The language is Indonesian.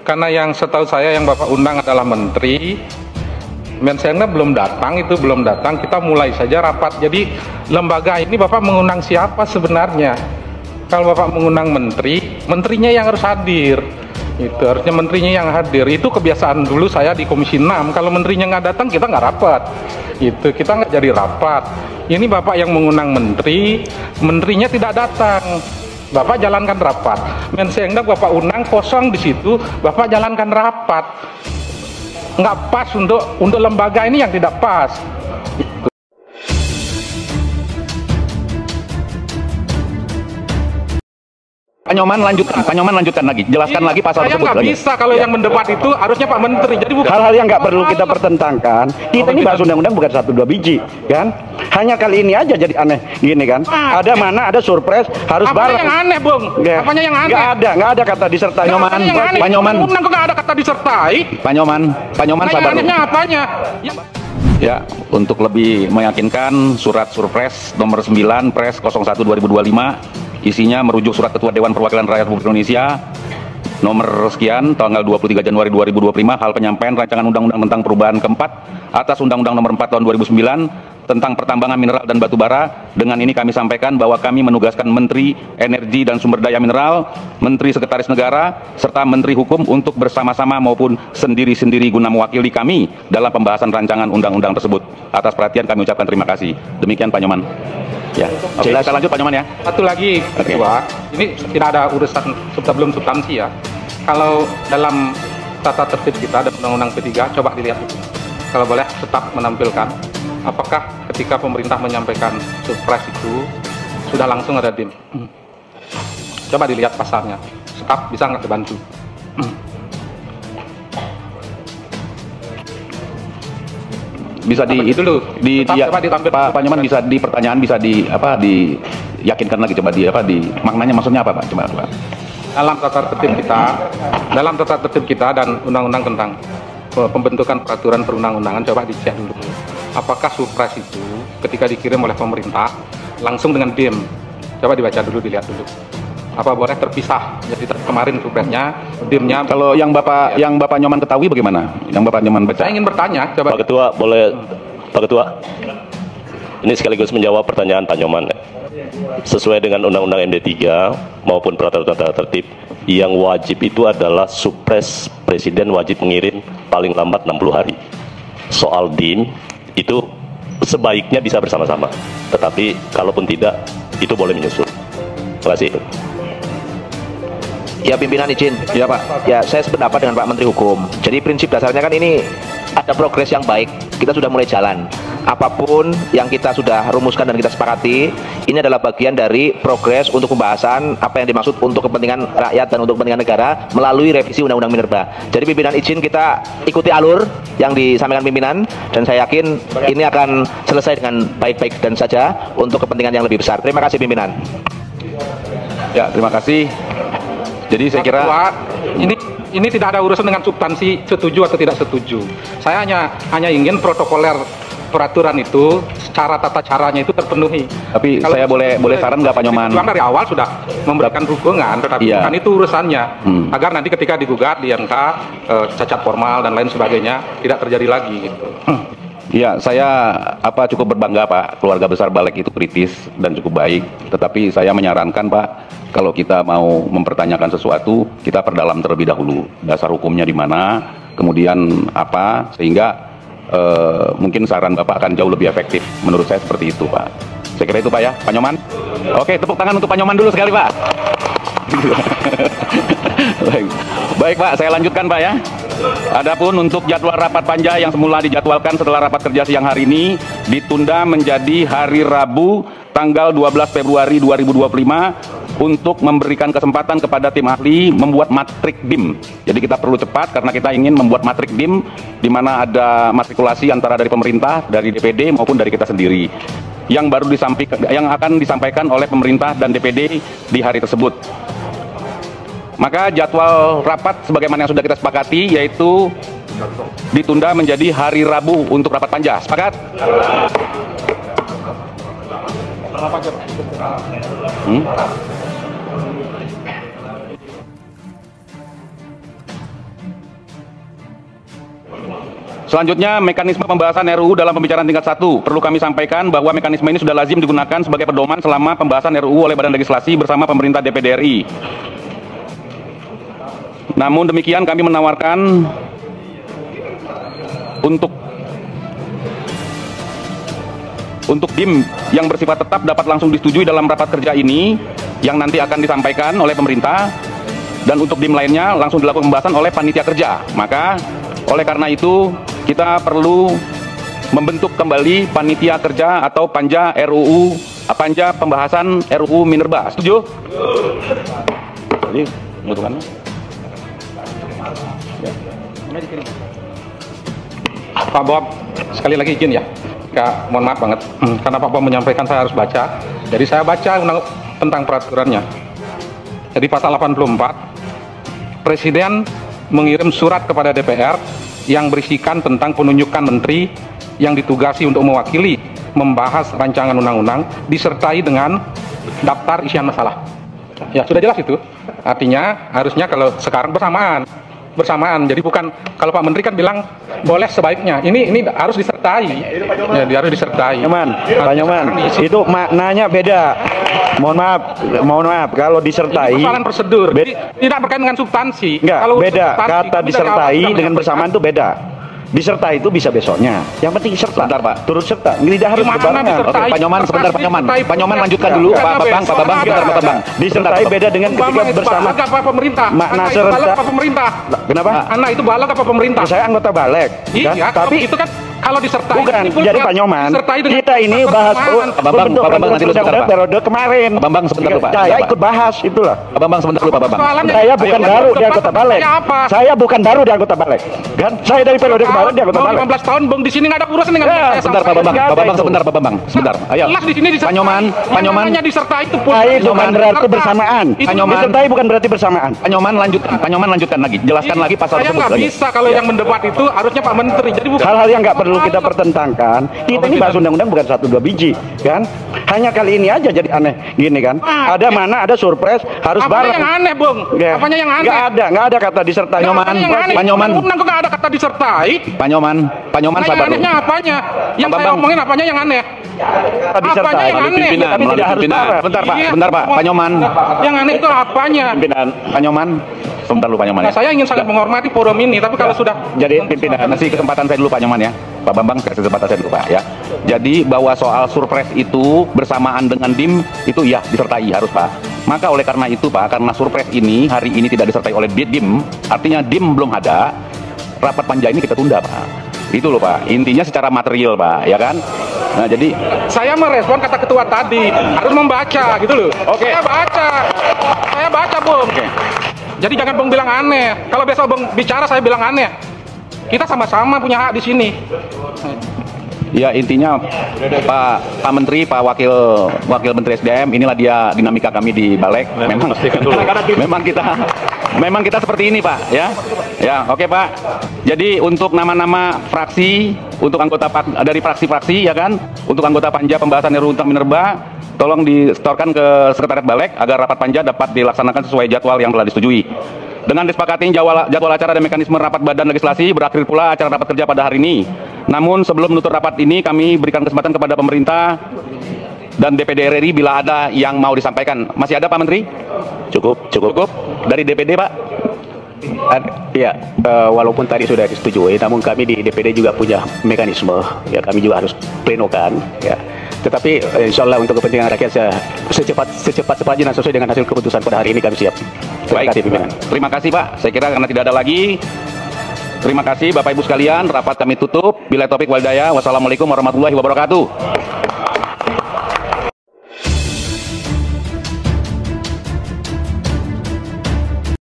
karena yang setahu saya yang Bapak undang adalah menteri. Mensesnek belum datang, kita mulai saja rapat. Jadi lembaga ini Bapak mengundang siapa sebenarnya? Kalau Bapak mengundang menteri, menterinya yang harus hadir. Itu harusnya menterinya yang hadir. Itu kebiasaan dulu saya di Komisi 6. Kalau menterinya nggak datang, kita nggak rapat. Itu kita nggak jadi rapat. Ini Bapak yang mengundang menteri, menterinya tidak datang. Bapak jalankan rapat. Mensesnek Bapak undang kosong di situ, Bapak jalankan rapat. Nggak pas untuk lembaga ini yang tidak pas. Pak Nyoman lanjutkan lagi, jelaskan lagi pasal tersebut. Saya nggak bisa kalau yang mendebat itu harusnya Pak Menteri. Jadi bukan hal-hal yang nggak perlu kita pertentangkan. Kita ini bahas undang-undang bukan 1-2 biji, kan? Hanya kali ini aja jadi aneh gini kan? Ada surprise harus bareng. Yang aneh, Bung? Apanya yang aneh? Nggak ada kata disertai. Pak Nyoman. Undang kok nggak ada kata disertai? Pak Nyoman sabar. Anehnya apanya? Ya, untuk lebih meyakinkan, surat surpres nomor 9 Pres 01/2025 isinya merujuk surat Ketua Dewan Perwakilan Rakyat Republik Indonesia nomor sekian tanggal 23 Januari 2025 hal penyampaian rancangan undang-undang tentang perubahan keempat atas Undang-Undang nomor 4 tahun 2009 tentang pertambangan mineral dan batu bara. Dengan ini kami sampaikan bahwa kami menugaskan Menteri Energi dan Sumber Daya Mineral, Menteri Sekretaris Negara, serta Menteri Hukum untuk bersama-sama maupun sendiri-sendiri guna mewakili kami dalam pembahasan rancangan undang-undang tersebut. Atas perhatian kami ucapkan terima kasih. Demikian Pak Nyoman. Ya, oke, kita lanjut Pak Nyoman ya. Satu lagi, Ketua, ini tidak ada urusan sebelum substansi ya. Kalau dalam tata tertib kita dan Undang-Undang P3, coba dilihat itu. Kalau boleh tetap menampilkan, apakah ketika pemerintah menyampaikan surprise itu sudah langsung ada DIM? Coba dilihat pasalnya. Staf bisa nggak dibantu? Bisa Pak Nyoman bisa di pertanyaan bisa diyakinkan lagi coba maknanya maksudnya apa Pak? Coba. Dalam tata tertib kita dan undang-undang tentang pembentukan peraturan perundang-undangan, coba dicek dulu. Apakah surprise itu ketika dikirim oleh pemerintah langsung dengan DIM? Coba dibaca dulu, dilihat dulu. Apa boleh terpisah? Jadi kemarin surprise-nya, DIM-nya. Kalau yang Bapak Nyoman ketahui bagaimana? Yang Bapak Nyoman baca? Saya ingin bertanya, coba. Pak Ketua, boleh Pak Ketua? Ini sekaligus menjawab pertanyaan Pak Nyoman. Sesuai dengan Undang-Undang MD3 maupun peraturan tata tertib, yang wajib itu adalah surprise Presiden wajib mengirim paling lambat 60 hari. Soal DIM itu sebaiknya bisa bersama-sama. Tetapi kalaupun tidak, itu boleh menyusul. Terima kasih. Ya pimpinan izin. Ya Pak. Ya saya sependapat dengan Pak Menteri Hukum. Jadi prinsip dasarnya kan ini ada progres yang baik. Kita sudah mulai jalan. Apapun yang kita sudah rumuskan dan kita sepakati, ini adalah bagian dari progres untuk pembahasan apa yang dimaksud untuk kepentingan rakyat dan untuk kepentingan negara melalui revisi Undang-Undang Minerba. Jadi pimpinan izin kita ikuti alur yang disampaikan pimpinan dan saya yakin ini akan selesai dengan baik-baik dan saja untuk kepentingan yang lebih besar. Terima kasih pimpinan. Ya, terima kasih. Jadi saya kira ini tidak ada urusan dengan substansi setuju atau tidak setuju. Saya hanya ingin protokoler peraturan itu secara tata caranya itu terpenuhi. Tapi kalau saya boleh saran nggak Pak Nyoman? Dari awal sudah memberikan dukungan, tetapi kan itu urusannya. Agar nanti ketika digugat di MK cacat formal dan lain sebagainya tidak terjadi lagi gitu. Ya, saya cukup berbangga Pak, keluarga besar Balek itu kritis dan cukup baik. Tetapi saya menyarankan Pak, kalau kita mau mempertanyakan sesuatu, kita perdalam terlebih dahulu. Dasar hukumnya di mana, kemudian apa, sehingga mungkin saran Bapak akan jauh lebih efektif. Menurut saya seperti itu Pak. Saya kira itu Pak ya, Pak Nyoman. Oke, tepuk tangan untuk Pak Nyoman dulu sekali Pak. Baik Pak, saya lanjutkan Pak ya. Adapun untuk jadwal rapat panja yang semula dijadwalkan setelah rapat kerja siang hari ini ditunda menjadi hari Rabu tanggal 12 Februari 2025 untuk memberikan kesempatan kepada tim ahli membuat matrik DIM. Jadi kita perlu cepat karena kita ingin membuat matrik DIM di mana ada matrikulasi antara dari pemerintah, dari DPD maupun dari kita sendiri. Yang akan disampaikan oleh pemerintah dan DPD di hari tersebut. Maka jadwal rapat sebagaimana yang sudah kita sepakati yaitu ditunda menjadi hari Rabu untuk rapat panja. Sepakat? Selanjutnya, mekanisme pembahasan RUU dalam pembicaraan tingkat 1. Perlu kami sampaikan bahwa mekanisme ini sudah lazim digunakan sebagai pedoman selama pembahasan RUU oleh Badan Legislasi bersama pemerintah DPD RI. Namun demikian, kami menawarkan untuk DIM yang bersifat tetap dapat langsung disetujui dalam rapat kerja ini yang nanti akan disampaikan oleh pemerintah, dan untuk DIM lainnya langsung dilakukan pembahasan oleh panitia kerja. Maka oleh karena itu kita perlu membentuk kembali panitia kerja atau panja pembahasan RUU Minerba. Setuju? Jadi membutuhkan. Pak Bob, sekali lagi izin ya. Kak, mohon maaf banget. Karena Pak Bob menyampaikan saya harus baca. Jadi saya baca tentang peraturannya. Jadi pasal 84, Presiden mengirim surat kepada DPR yang berisikan tentang penunjukan menteri yang ditugasi untuk mewakili membahas rancangan undang-undang disertai dengan daftar isian masalah. Ya, sudah jelas itu. Artinya harusnya kalau sekarang bersamaan. Jadi bukan kalau Pak Menteri kan bilang boleh sebaiknya. Ini harus disertai. Ya, dia harus disertai. Pak Nyoman, itu maknanya beda. Mohon maaf, kalau disertai. Ini persoalan prosedur. Tidak berkaitan dengan substansi. Enggak, kalau beda. substansi, Kata disertai dengan bersamaan itu beda. Disertai itu bisa besoknya. Yang penting serta. Sebentar, Pak. Turut serta. Tidak harus berbarengan. Oke, Pak Nyoman, sebentar Pak Nyoman. Pak Nyoman lanjutkan dulu. Pak Babang, sebentar Pak Babang. Disertai beda dengan ketika bersama. Apa pemerintah? Makna Anak itu serta. balek apa pemerintah? Kenapa? Anak itu balek apa pemerintah? Saya anggota balek. Iya, Tapi itu kan kalau disertai. bukan. Jadi Pak Nyoman, kita ini bahas Pak Bambang nanti dulu sebentar, Pak. periode kemarin. Pak Bambang sebentar dulu, Pak. Saya ikut bahas itulah. Pak Bambang sebentar dulu, Pak Bambang. Saya bukan baru di anggota balek. Saya bukan baru di anggota balek. Kan? Saya dari periode kemarin di anggota balek. 15 tahun Bung di sini nggak ada urusan dengan saya. Sebentar Pak Bambang. Pak Bambang sebentar, Pak Bambang. Sebentar. Ayo. Jelas di sini Pak Nyoman. Namanya disertai itu Disertai bukan berarti bersamaan. Pak Nyoman. Disertai bukan berarti bersamaan. Pak Nyoman lanjutkan lagi. Jelaskan lagi pasal saya tersebut. nggak bisa kalau yang mendebat itu harusnya Pak Menteri. Jadi bukan Hal-hal yang nggak perlu kita pertentangkan. Kita ini bahas undang-undang bukan 1-2 biji, kan? Hanya kali ini aja jadi aneh gini kan? Ada mana ada surprise harus apanya bareng. yang aneh, Bung? Ya. Apanya yang aneh? Nggak ada kata disertai. Pak Nyoman. Nggak ada kata disertai. Pak Nyoman Nah, sabar yang anehnya dulu. apanya? Yang saya omongin apanya yang aneh? Kata disertai. Apanya yang aneh? Pimpinan, Tapi tidak harus pimpinan. bareng. Bentar Pak, Iya. bentar Pak. Pak Nyoman. Yang aneh itu apanya? Pimpinan. Pak Nyoman. Sebentar dulu Pak Nyoman Nah, ya. saya ingin saling menghormati forum ini, tapi kalau sudah Jadi pimpinan, kasih kesempatan saya dulu Pak Nyoman ya. Pak Bambang, kasih kesempatan saya dulu Pak ya. Jadi bahwa soal surprise itu bersamaan dengan DIM itu ya disertai harus Pak. Maka oleh karena itu Pak, karena surprise ini hari ini tidak disertai oleh DIM, artinya DIM belum ada, rapat panja ini kita tunda Pak. Itu loh Pak, intinya secara material Pak, ya kan? Nah jadi saya merespon kata ketua tadi, harus membaca gitu loh. Oke. Saya baca Bung. Oke. Jadi jangan Bung bilang aneh. Kalau besok Bung bicara saya bilang aneh. Kita sama-sama punya hak di sini. ya intinya Pak Menteri, Pak Wakil Menteri SDM, inilah dia dinamika kami di Balek. Memang kita seperti ini Pak, ya. Ya, oke Pak. Jadi untuk nama-nama fraksi, untuk anggota dari fraksi-fraksi ya kan, untuk anggota panja pembahasan RUU tentang Minerba, tolong disetorkan ke Sekretariat Balek agar rapat panja dapat dilaksanakan sesuai jadwal yang telah disetujui. Dengan disepakati jadwal acara dan mekanisme rapat Badan Legislasi, berakhir pula acara rapat kerja pada hari ini. Namun sebelum menutup rapat ini, kami berikan kesempatan kepada pemerintah dan DPD RI bila ada yang mau disampaikan. Masih ada Pak Menteri? Cukup. Dari DPD Pak? Ya, walaupun tadi sudah disetujui, namun kami di DPD juga punya mekanisme. Ya, kami juga harus plenokan. Ya, tetapi insya Allah untuk kepentingan rakyat secepat-cepatnya dan sesuai dengan hasil keputusan pada hari ini kami siap. Terima kasih pimpinan. Terima kasih Pak. Saya kira karena tidak ada lagi. Terima kasih Bapak Ibu sekalian. Rapat kami tutup. Bila topik walidaya. Wassalamualaikum warahmatullahi wabarakatuh.